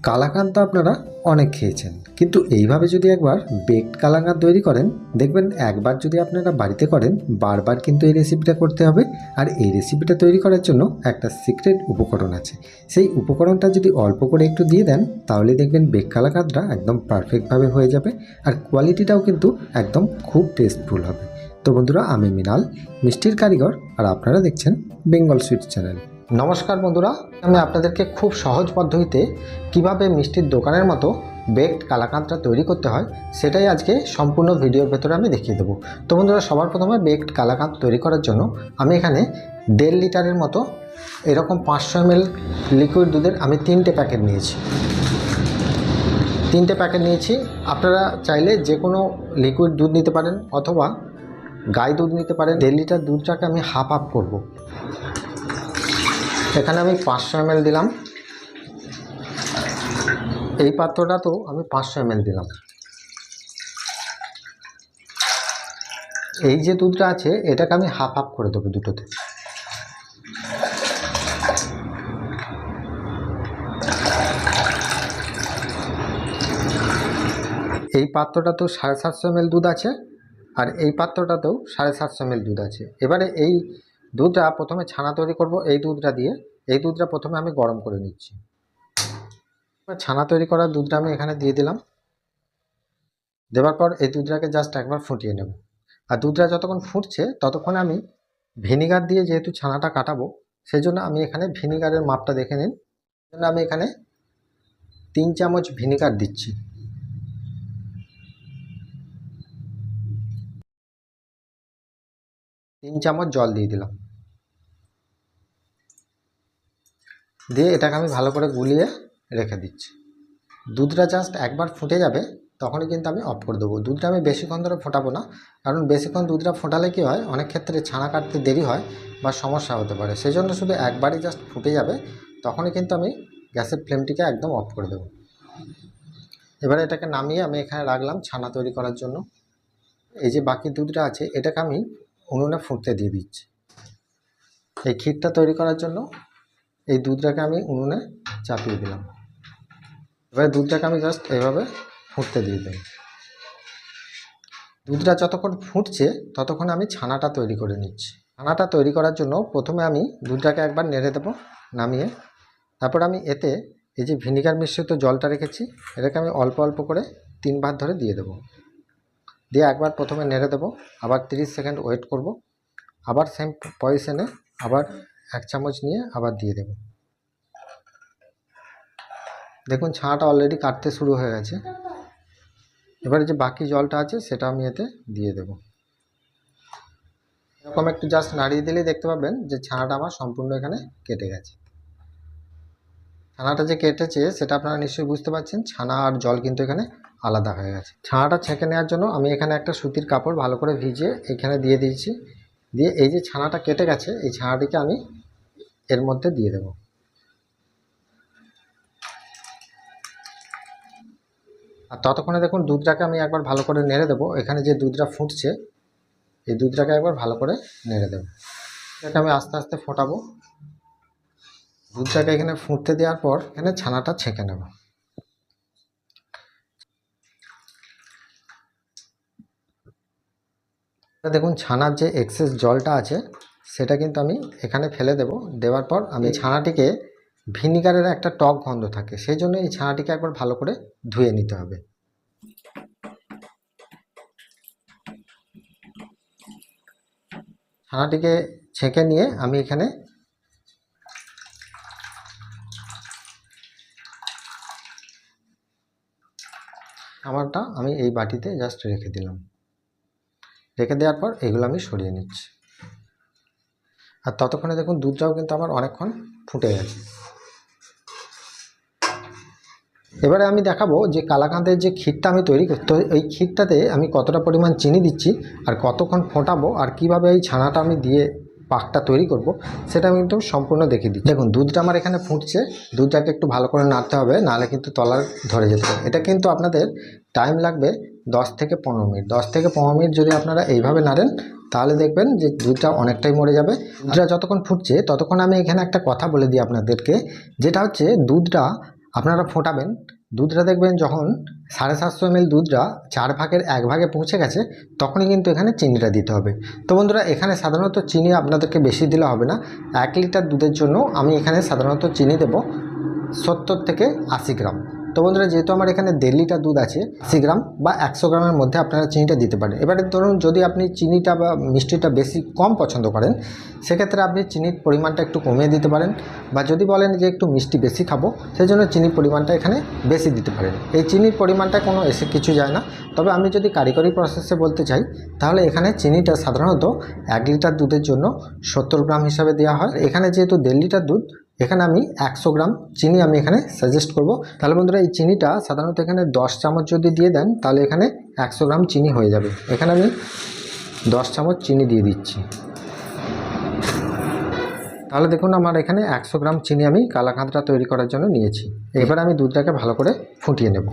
কালাকাঁদ তো আপনারা অনেক খেয়েছেন, কিন্তু এইভাবে যদি একবার বেকড কালাকাঁদ তৈরি করেন, দেখবেন একবার যদি আপনারা বাড়িতে করেন বারবার কিন্তু এই রেসিপিটা করতে হবে। আর এই রেসিপিটা তৈরি করার জন্য একটা সিক্রেট উপকরণ আছে। সেই উপকরণটা যদি অল্প করে একটু দিয়ে দেন, তাহলে দেখবেন বেকড কালাকাঁদটা একদম পারফেক্টভাবে হয়ে যাবে, আর কোয়ালিটিটাও কিন্তু একদম খুব টেস্টফুল হবে। তো বন্ধুরা, আমি মৃণাল, মিষ্টির কারিগর, আর আপনারা দেখছেন বেঙ্গল সুইটস চ্যানেল। নমস্কার বন্ধুরা, আমি আপনাদেরকে খুব সহজ পদ্ধতিতে কিভাবে মিষ্টির দোকানের মতো বেকড কালাকাঁদটা তৈরি করতে হয় সেটাই আজকে সম্পূর্ণ ভিডিওর ভেতরে আমি দেখিয়ে দেবো। তো বন্ধুরা, সবার প্রথমে বেকড কালাকাঁদ তৈরি করার জন্য আমি এখানে 1.5 লিটারের মতো এরকম 500 ml লিকুইড দুধের আমি 3টে প্যাকেট নিয়েছি। 3টে প্যাকেট নিয়েছি। আপনারা চাইলে যে কোনো লিকুইড দুধ নিতে পারেন অথবা গাই দুধ নিতে পারেন। 1.5 লিটার দুধটাকে আমি হাফ করব। এখানে আমি 500 ml দিলাম, এই পাত্রটাতেও আমি 500 ml দিলাম। এই যে দুধটা আছে এটাকে আমি হাফ করে দেবো দুটোতে। এই পাত্রটাতেও 750 ml দুধ আছে, আর এই পাত্রটাতেও 750 ml দুধ আছে। এবারে এই দুধটা প্রথমে ছানা তৈরি করব। এই দুধটা দিয়ে এই দুধটা প্রথমে আমি গরম করে নিচ্ছি। ছানা তৈরি করার দুধটা আমি এখানে দিয়ে দিলাম। দেওয়ার পর এই দুধটাকে জাস্ট একবার ফুটিয়ে নেব। আর দুধটা যতক্ষণ ফুটছে ততক্ষণ আমি ভিনিগার দিয়ে, যেহেতু ছানাটা কাটাবো সেই জন্য আমি এখানে ভিনিগারের মাপটা দেখে নিন। জন্য আমি এখানে 3 চামচ ভিনিগার দিচ্ছি। তিন চামচ জল দিয়ে দিলাম। দিয়ে এটাকে আমি ভালো করে গুলিয়ে রেখে দিচ্ছি। দুধটা জাস্ট একবার ফুটে যাবে তখনই কিন্তু আমি অফ করে দেবো। দুধটা আমি বেশিক্ষণ ধরে ফোটাবো না, কারণ বেশিক্ষণ দুধটা ফোটালে কী হয়, অনেক ক্ষেত্রে ছানা কাটতে দেরি হয় বা সমস্যা হতে পারে। সেই জন্য শুধু একবারই জাস্ট ফুটে যাবে তখনই কিন্তু আমি গ্যাসের ফ্লেমটিকে একদম অফ করে দেবো। এবারে এটাকে নামিয়ে আমি এখানে রাখলাম ছানা তৈরি করার জন্য। এই যে বাকি দুধটা আছে এটাকে আমি উনুনে ফুটতে দিয়ে দিচ্ছি। এই ক্ষীরটা তৈরি করার জন্য এই দুধটাকে আমি উনুনে চাপিয়ে দিলাম। এবারে দুধটাকে আমি জাস্ট এইভাবে ফুটতে দিয়ে দেব। দুধটা যতক্ষণ ফুটছে ততক্ষণ আমি ছানাটা তৈরি করে নিচ্ছি। ছানাটা তৈরি করার জন্য প্রথমে আমি দুধটাকে একবার নেড়ে দেবো নামিয়ে। তারপর আমি এতে এই যে ভিনিগার মিশ্রিত জলটা রেখেছি এটাকে আমি অল্প অল্প করে 3 বার ধরে দিয়ে দেবো। দিয়ে একবার প্রথমে নেড়ে দেবো, আবার 30 সেকেন্ড ওয়েট করব, আবার সেম পজিশনে আবার 1 চামচ নিয়ে আবার দিয়ে দেব। দেখুন ছানাটা অলরেডি কাটতে শুরু হয়ে গেছে। এবারে যে বাকি জলটা আছে সেটা আমি এতে দিয়ে দেব। এরকম একটু জাস্ট নাড়িয়ে দিলেই দেখতে পাবেন যে ছানাটা আমার সম্পূর্ণ এখানে কেটে গেছে। ছানাটা যে কেটেছে সেটা আপনারা নিশ্চয়ই বুঝতে পারছেন, ছানা আর জল কিন্তু এখানে আলাদা হয়ে গেছে। ছানাটা ছেঁকে নেওয়ার জন্য আমি এখানে একটা সুতির কাপড় ভালো করে ভিজিয়ে এখানে দিয়ে দিয়েছি। দিয়ে এই যে ছানাটা কেটে গেছে এই ছানাটিকে আমি এর মধ্যে দিয়ে দেব। আর ততক্ষণে দেখুন দুধটাকে আমি একবার ভালো করে নেড়ে দেবো। এখানে যে দুধটা ফুটছে এই দুধটাকে একবার ভালো করে নেড়ে দেবো। এটা আমি আস্তে আস্তে ফোটাবো। দুধটাকে এখানে ফুটতে দেওয়ার পর এখানে ছানাটা ছেঁকে নেব। দেখুন ছানার যে এক্সেস জলটা আছে সেটা কিন্তু আমি এখানে ফেলে দেব। দেওয়ার পর আমি ছানাটিকে, ভিনিগারের একটা টক গন্ধ থাকে সেই জন্য এই ছানাটিকে একবার ভালো করে ধুয়ে নিতে হবে। ছানাটিকে ছেঁকে নিয়ে আমি এখানে আমারটা আমি এই বাটিতে জাস্ট রেখে দিলাম। রেখে দেওয়ার পর এগুলো আমি সরিয়ে নিচ্ছি। আর ততক্ষণে দেখুন দুধটাও কিন্তু আমার অনেকক্ষণ ফুটে গেছে। এবারে আমি দেখাবো যে কালাকাঁদের যে ক্ষীরটা আমি তৈরি করতে, এই ক্ষীরটাতে আমি কতটা পরিমাণ চিনি দিচ্ছি আর কতক্ষণ ফোটাবো আর কিভাবে এই ছানাটা আমি দিয়ে পাকটা তৈরি করব সেটা আমি কিন্তু সম্পূর্ণ দেখিয়ে দিচ্ছি। দেখুন দুধটা আমার এখানে ফুটছে, দুধটাকে একটু ভালো করে নাড়তে হবে, নাহলে কিন্তু তলার ধরে যেতে পারে। এটা কিন্তু আপনাদের টাইম লাগবে 10 থেকে 15 মিনিট। 10 থেকে 15 মিনিট যদি আপনারা এইভাবে নাড়েন তাহলে দেখবেন যে দুধটা অনেকটাই মরে যাবে। দুধটা যতক্ষণ ফুটছে ততক্ষণ আমি এখানে একটা কথা বলে দিই আপনাদেরকে, যেটা হচ্ছে দুধটা আপনারা ফোটাবেন, দুধটা দেখবেন যখন 750 ml দুধটা 1/4 পৌঁছে গেছে, তখনই কিন্তু এখানে চিনিটা দিতে হবে। তো বন্ধুরা, এখানে সাধারণত চিনি আপনাদেরকে বেশি দিলে হবে না। 1 লিটার দুধের জন্য আমি এখানে সাধারণত চিনি দেব 70 থেকে 80 গ্রাম। তো বন্ধুরা, যেহেতু আমার এখানে 1.5 লিটার দুধ আছে, 80 গ্রাম বা 100 গ্রামের মধ্যে আপনারা চিনিটা দিতে পারেন। এবারে ধরুন যদি আপনি চিনিটা বা মিষ্টিটা বেশি কম পছন্দ করেন, সেক্ষেত্রে আপনি চিনির পরিমাণটা একটু কমিয়ে দিতে পারেন, বা যদি বলেন যে একটু মিষ্টি বেশি খাবো, সেই জন্য চিনির পরিমাণটা এখানে বেশি দিতে পারেন। এই চিনির পরিমাণটা কোনো এসে কিছু যায় না। তবে আমি যদি কারিগরি প্রসেসে বলতে চাই, তাহলে এখানে চিনিটা সাধারণত 1 লিটার দুধের জন্য 70 গ্রাম হিসাবে দেওয়া হয়। এখানে যেহেতু 1.5 লিটার দুধ, এখানে আমি 100 গ্রাম চিনি আমি এখানে সাজেস্ট করব। তাহলে বন্ধুরা, এই চিনিটা সাধারণত এখানে 10 চামচ যদি দিয়ে দেন, তাহলে এখানে 100 গ্রাম চিনি হয়ে যাবে। এখানে আমি 10 চামচ চিনি দিয়ে দিচ্ছি। তাহলে দেখুন, আমার এখানে 100 গ্রাম চিনি আমি কালাকাঁদটা তৈরি করার জন্য নিয়েছি। এবার আমি দুধটাকে ভালো করে ফুটিয়ে নেব।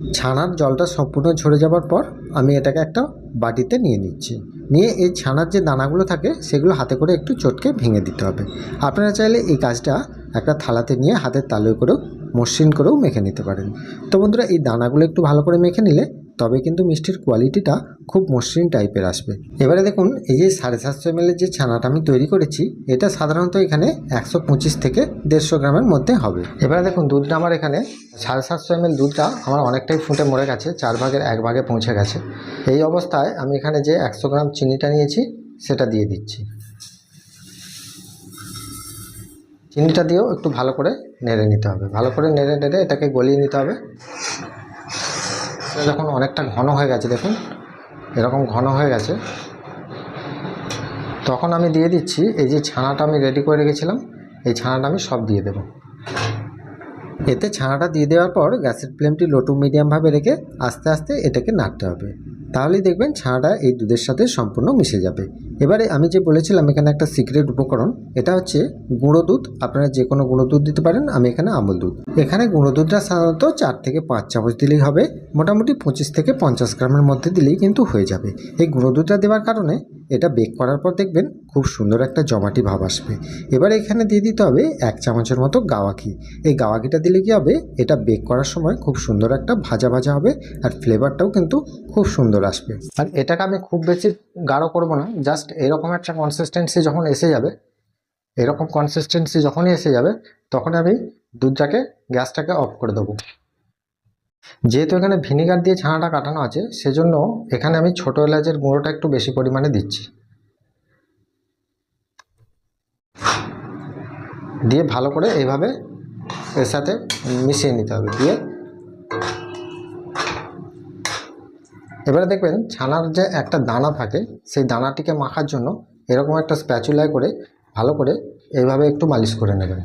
ছানার জলটা সম্পূর্ণ ঝরে যাওয়ার পর আমি এটাকে একটা বাটিতে নিয়ে নিচ্ছি। নিয়ে এই ছানার যে দানাগুলো থাকে, সেগুলো হাতে করে একটু চটকে ভেঙে দিতে হবে। আপনারা চাইলে এই কাজটা একটা থালাতে নিয়ে হাতের তালুয় করেও মসৃণ করেও মেখে নিতে পারেন। তো বন্ধুরা, এই দানাগুলো একটু ভালো করে মেখে নিলে তবে কিন্তু মিষ্টির কোয়ালিটিটা খুব মসৃণ টাইপের আসবে। এবারে দেখুন, এই যে 750 ml যে ছানাটা আমি তৈরি করেছি, এটা সাধারণত এখানে 125 থেকে 150 গ্রামের মধ্যে হবে। এবারে দেখুন, দুধটা আমার এখানে 750 ml দুধটা আমার অনেকটাই ফুটে মরে গেছে, 1/4 পৌঁছে গেছে। এই অবস্থায় আমি এখানে যে 100 গ্রাম চিনিটা নিয়েছি, সেটা দিয়ে দিচ্ছি। চিনিটা দিয়েও একটু ভালো করে নেড়ে নিতে হবে। ভালো করে নেড়ে এটাকে গলিয়ে নিতে হবে। যখন অনেকটা ঘন হয়ে গেছে, দেখুন এরকম ঘন হয়ে গেছে, তখন আমি দিয়ে দিচ্ছি এই যে ছানাটা আমি রেডি করে রেখেছিলাম, এই ছানাটা আমি সব দিয়ে দেব। এতে ছানাটা দিয়ে দেওয়ার পর গ্যাসের ফ্লেমটি লো টু মিডিয়ামভাবে রেখে আস্তে আস্তে এটাকে নাড়তে হবে। তাহলেই দেখবেন ছানাটা এই দুধের সাথে সম্পূর্ণ মিশে যাবে। এবারে আমি যে বলেছিলাম এখানে একটা সিক্রেট উপকরণ, এটা হচ্ছে গুঁড়ো দুধ। আপনারা যে কোনো গুঁড়ো দুধ দিতে পারেন, আমি এখানে আমুল দুধ। এখানে গুঁড়ো দুধটা সাধারণত 4 থেকে 5 চামচ দিলেই হবে। মোটামুটি 25 থেকে 50 গ্রামের মধ্যে দিলেই কিন্তু হয়ে যাবে। এই গুঁড়ো দুধটা দেওয়ার কারণে এটা বেক করার পর দেখবেন খুব সুন্দর একটা জমাটি ভাব আসবে। এবারে এখানে দিয়ে দিতে হবে 1 চামচের মতো গাওয়া ঘি। এই গাওয়া ঘিটা দিলে কি হবে, এটা বেক করার সময় খুব সুন্দর একটা ভাজা ভাজা হবে, আর ফ্লেভারটাও কিন্তু খুব সুন্দর আসবে। আর এটাকে আমি খুব বেশি গাঢ় করব না, জাস্ট এরকম একটা কনসিস্টেন্সি যখন এসে যাবে, এরকম কনসিস্টেন্সি যখনই এসে যাবে, তখন আমি দুধটাকে গ্যাসটাকে অফ করে দেবো। যেহেতু এখানে ভিনিগার দিয়ে ছানাটা কাটানো আছে, সেজন্য এখানে আমি ছোটো এলাচের গুঁড়োটা একটু বেশি পরিমাণে দিচ্ছি। দিয়ে ভালো করে এইভাবে এর সাথে মিশিয়ে নিতে হবে। দিয়ে এবারে দেখবেন ছানার যে একটা দানা থাকে, সেই দানাটিকে মাখার জন্য এরকম একটা স্প্যাচুলায় করে ভালো করে এইভাবে একটু মালিশ করে নেবেন।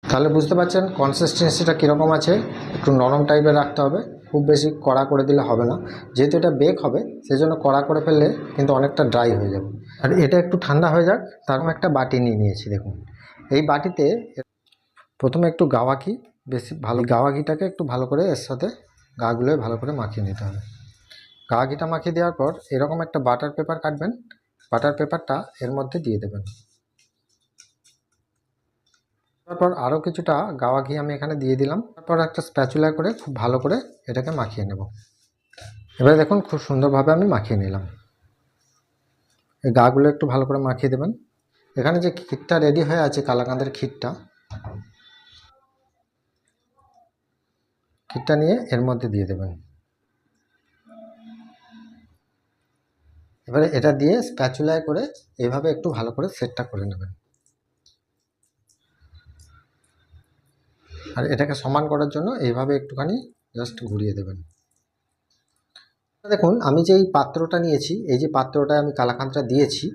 তাহলে বুঝতে পারছেন কনসিস্টেন্সিটা কীরকম আছে। একটু নরম টাইপের রাখতে হবে, খুব বেশি কড়া করে দিলে হবে না। যেহেতু এটা বেক হবে, সেজন্য কড়া করে ফেললে কিন্তু অনেকটা ড্রাই হয়ে যাবে। আর এটা একটু ঠান্ডা হয়ে যাক, তারপর একটা বাটি নিয়ে নিয়েছি। দেখুন, এই বাটিতে প্রথমে একটু গাওয়া ঘি, বেশি ভালো গাওয়া ঘিটাকে একটু ভালো করে এর সাথে গাগুলোয় ভালো করে মাখিয়ে নিতে হবে। গাওয়া ঘিটা মাখিয়ে দেওয়ার পর এরকম একটা বাটার পেপার কাটবেন, বাটার পেপারটা এর মধ্যে দিয়ে দেবেন। তারপর আরও কিছুটা গাওয়া ঘি আমি এখানে দিয়ে দিলাম। তারপর একটা স্প্যাচুলা করে খুব ভালো করে এটাকে মাখিয়ে নেব। এবারে দেখুন খুব সুন্দরভাবে আমি মাখিয়ে নিলাম। এই গাগুলো একটু ভালো করে মাখিয়ে দেবেন। এখানে যে ক্ষীরটা রেডি হয়ে আছে, কালাকাঁদের ক্ষীরটা নিয়ে এর মধ্যে দিয়ে দেবেন। এবারে এটা দিয়ে স্প্যাচুলায় করে এইভাবে একটু ভালো করে সেটটা করে নেবেন। আর এটাকে সমান করার জন্য এইভাবে একটুখানি জাস্ট ঘুরিয়ে দেবেন। দেখুন, আমি যে এই পাত্রটা নিয়েছি, এই যে পাত্রটায় আমি কালাকাঁদটা দিয়েছি,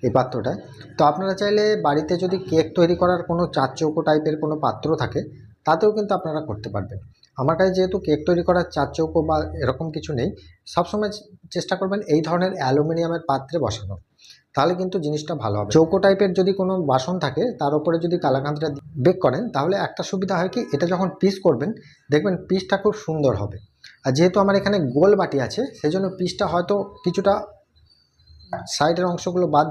এই পাত্রটায়, তো আপনারা চাইলে বাড়িতে যদি কেক তৈরি করার কোনো 4 চৌকো টাইপের কোনো পাত্র থাকে, তাতেও কিন্তু আপনারা করতে পারবেন। আমার কাছে যেহেতু কেক তৈরি করার 4 চৌকো বা এরকম কিছু নেই, সবসময় চেষ্টা করবেন এই ধরনের অ্যালুমিনিয়ামের পাত্রে বসানো, তাহলে কিন্তু জিনিসটা ভালো হবে। চৌকো টাইপের যদি কোনো বাসন থাকে, তার উপরে যদি কালাকাঁদটা বেক করেন, তাহলে একটা সুবিধা হয় কি, এটা যখন পিস করবেন দেখবেন পিসটা খুব সুন্দর হবে। আর যেহেতু আমার এখানে গোল বাটি আছে সেজন্য পিসটা হয়তো কিছুটা সাইডের অংশগুলো বাদ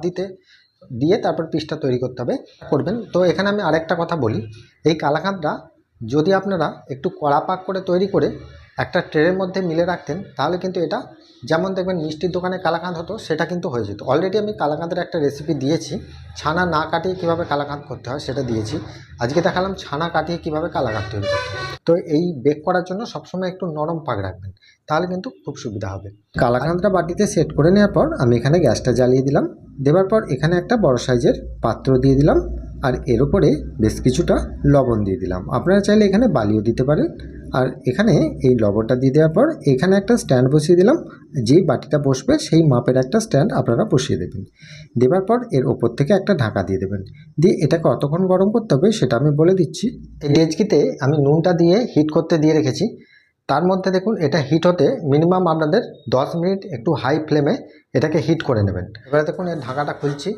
দিয়ে তারপর পিসটা তৈরি করতে হবে করবেন। তো এখানে আমি আরেকটা কথা বলি, এই কালাকাঁদটা যদি আপনারা একটু কড়া পাক করে তৈরি করে একটা ট্রের মধ্যে মিলে রাখতেন তাহলে কিন্তু এটা যেমন দেখবেন মিষ্টির দোকানে কালাকাঁদ হতো সেটা কিন্তু হয়ে যেত। অলরেডি আমি কালাকাঁদের একটা রেসিপি দিয়েছি, ছানা না কাটিয়ে কীভাবে কালাকাঁদ করতে হয় সেটা দিয়েছি। আজকে দেখালাম ছানা কাটিয়ে কীভাবে কালাকাঁদ তৈরি করতে হয়। তো এই বেক করার জন্য সবসময় একটু নরম পাক রাখবেন, তাহলে কিন্তু খুব সুবিধা হবে। কালাকাঁদটা বাটিতে সেট করে নেওয়ার পর আমি এখানে গ্যাসটা জ্বালিয়ে দিলাম। দেওয়ার পর এখানে একটা বড় সাইজের পাত্র দিয়ে দিলাম আর এর উপরে বেশ কিছুটা লবণ দিয়ে দিলাম। আপনারা চাইলে এখানে বালিও দিতে পারেন। আর এখানে এই লবণটা দিয়ে দেওয়ার পর এখানে একটা স্ট্যান্ড বসিয়ে দিলাম, যেই বাটিটা বসবে সেই মাপের একটা স্ট্যান্ড আপনারা বসিয়ে দেবেন। দেওয়ার পর এর ওপর থেকে একটা ঢাকা দিয়ে দেবেন। দিয়ে এটাকে কতক্ষণ গরম করতে হবে সেটা আমি বলে দিচ্ছি। এই ডেচকিতে আমি নুনটা দিয়ে হিট করতে দিয়ে রেখেছি। তার মধ্যে দেখুন এটা হিট হতে মিনিমাম আপনাদের 10 মিনিট একটু হাই ফ্লেমে এটাকে হিট করে নেবেন। এবারে দেখুন এর ঢাকাটা খুলছি,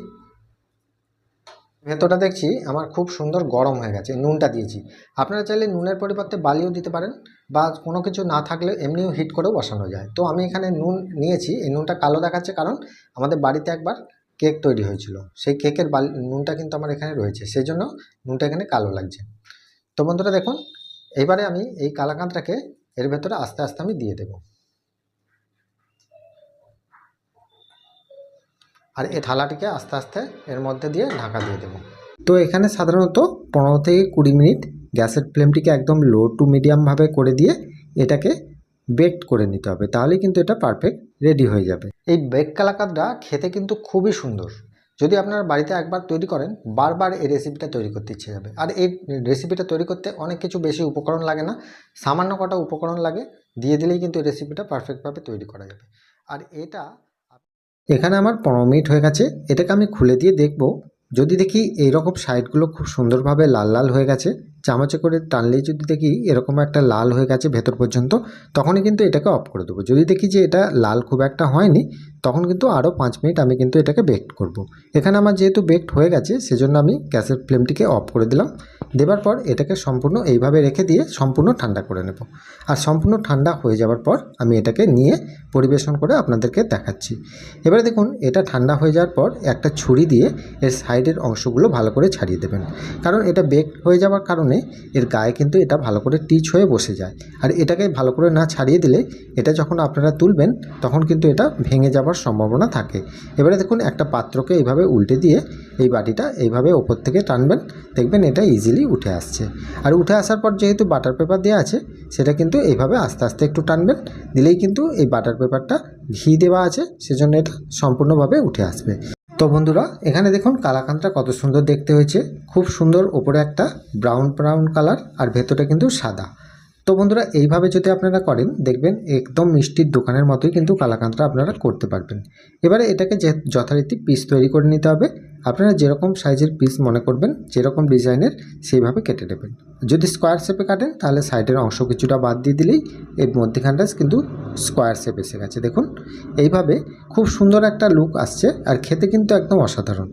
ভেতরটা দেখছি আমার খুব সুন্দর গরম হয়ে গেছে। নুনটা দিয়েছি, আপনারা চাইলে নুনের পরিবর্তে বালিও দিতে পারেন বা কোনো কিছু না থাকলে এমনিও হিট করেও বসানো যায়। তো আমি এখানে নুন নিয়েছি, এই নুনটা কালো দেখাচ্ছে কারণ আমাদের বাড়িতে একবার কেক তৈরি হয়েছিল, সেই কেকের নুনটা কিন্তু আমার এখানে রয়েছে, সেই জন্য নুনটা এখানে কালো লাগছে। তো বন্ধুরা দেখুন এইবারে আমি এই কালাকাঁদটাকে এর ভেতরে আস্তে আস্তে আমি দিয়ে দেব। আর এই থালাটিকে আস্তে আস্তে এর মধ্যে দিয়ে ঢাকা দিয়ে দেব। তো এখানে সাধারণত 15 থেকে 20 মিনিট গ্যাসের ফ্লেমটিকে একদম লো টু মিডিয়ামভাবে করে দিয়ে এটাকে বেক করে নিতে হবে, তাহলে কিন্তু এটা পারফেক্ট রেডি হয়ে যাবে। এই বেক কালাকাঁদটা খেতে কিন্তু খুবই সুন্দর। যদি আপনারা বাড়িতে একবার তৈরি করেন বারবার এই রেসিপিটা তৈরি করতে ইচ্ছে যাবে। আর এই রেসিপিটা তৈরি করতে অনেক কিছু বেশি উপকরণ লাগে না, সামান্য কটা উপকরণ লাগে, দিয়ে দিলেই কিন্তু এই রেসিপিটা পারফেক্টভাবে তৈরি করা যাবে। আর এটা এখানে আমার 15 মিনিট হয়ে গেছে। এটাকে আমি খুলে দিয়ে দেখব, যদি দেখি এইরকম সাইডগুলো খুব সুন্দরভাবে লাল লাল হয়ে গেছে, চামচে করে টানলেই যদি দেখি এরকম একটা লাল হয়ে গেছে ভেতর পর্যন্ত, তখনই কিন্তু এটাকে অফ করে দেবো। যদি দেখি যে এটা লাল খুব একটা হয়নি, তখন কিন্তু আরও 5 মিনিট আমি কিন্তু এটাকে বেক করব। এখানে আমার যেহেতু বেকড হয়ে গেছে সেজন্য আমি গ্যাসের ফ্লেমটিকে অফ করে দিলাম। দেওয়ার পর এটাকে সম্পূর্ণ এইভাবে রেখে দিয়ে সম্পূর্ণ ঠান্ডা করে নেব। আর সম্পূর্ণ ঠান্ডা হয়ে যাওয়ার পর আমি এটাকে নিয়ে পরিবেশন করে আপনাদেরকে দেখাচ্ছি। এবারে দেখুন এটা ঠান্ডা হয়ে যাওয়ার পর একটা ছুরি দিয়ে এর সাইডের অংশগুলো ভালো করে ছাড়িয়ে দেবেন, কারণ এটা বেক হয়ে যাওয়ার কারণে এর গায়ে কিন্তু এটা ভালো করে টিচ হয়ে বসে যায়। আর এটাকে ভালো করে না ছাড়িয়ে দিলে এটা যখন আপনারা তুলবেন তখন কিন্তু এটা ভেঙে যাওয়ার সম্ভাবনা থাকে। এবারে দেখুন একটা পাত্রকে এইভাবে উল্টে দিয়ে এই বাটিটা এইভাবে ওপর থেকে টানবেন, দেখবেন এটা ইজিলি উঠে আসছে। আর উঠে আসার পর যেহেতু বাটার পেপার দেওয়া আছে সেটা কিন্তু এইভাবে আস্তে আস্তে একটু টানবেন, দিলেই কিন্তু এই বাটার পেপারটা ঘি দেওয়া আছে সেজন্য এটা সম্পূর্ণভাবে উঠে আসবে। তো বন্ধুরা এখানে দেখুন কালাকাঁদটা কত সুন্দর দেখতে হয়েছে, খুব সুন্দর। ওপরে একটা ব্রাউন ব্রাউন কালার আর ভেতরটা কিন্তু সাদা। তো বন্ধুরা এইভাবে যদি আপনারা করেন দেখবেন একদম মিষ্টির দোকানের মতোই কিন্তু কালাকাঁদটা আপনারা করতে পারবেন। এবারে এটাকে যথারীতি পিস তৈরি করে নিতে হবে। আপনারা যেরকম সাইজের পিস মনে করবেন, যেরকম ডিজাইনের সেইভাবে কেটে নেবেন। যদি স্কোয়ার শেপে কাটেন তাহলে সাইডের অংশ কিছুটা বাদ দিয়ে দিলেই এর মধ্যেখানটা কিন্তু স্কোয়ার শেপ এসে গেছে। দেখুন এইভাবে খুব সুন্দর একটা লুক আসছে আর খেতে কিন্তু একদম অসাধারণ।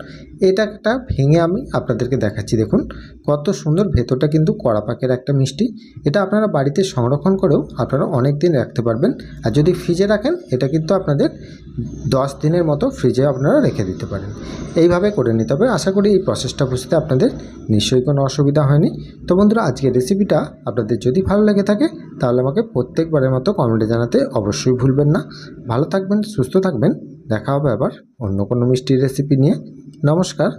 এটা ভেঙে আমি আপনাদেরকে দেখাচ্ছি। দেখুন কত সুন্দর, ভেতরটা কিন্তু কড়া পাকের একটা মিষ্টি। এটা আপনারা বাড়িতে সংরক্ষণ করেও আপনারা অনেক দিন রাখতে পারবেন। আর যদি ফ্রিজে রাখেন এটা কিন্তু আপনাদের 10 দিনের মতো ফ্রিজে আপনারা রেখে দিতে পারেন। এইভাবে করে নিতে হবে। আশা করি এই প্রসেসটা বুঝতে আপনাদের নিশ্চয়ই কোনো অসুবিধা হয়নি। তো বন্ধুরা আজকের রেসিপিটা আপনাদের যদি ভালো লেগে থাকে তাহলে আমাকে প্রত্যেকবারের মতো কমেন্টে জানাতে অবশ্যই ভুলবেন না। ভালো থাকবেন, সুস্থ থাকবেন। দেখা হবে আবার অন্য কোনো মিষ্টির রেসিপি নিয়ে। নমস্কার।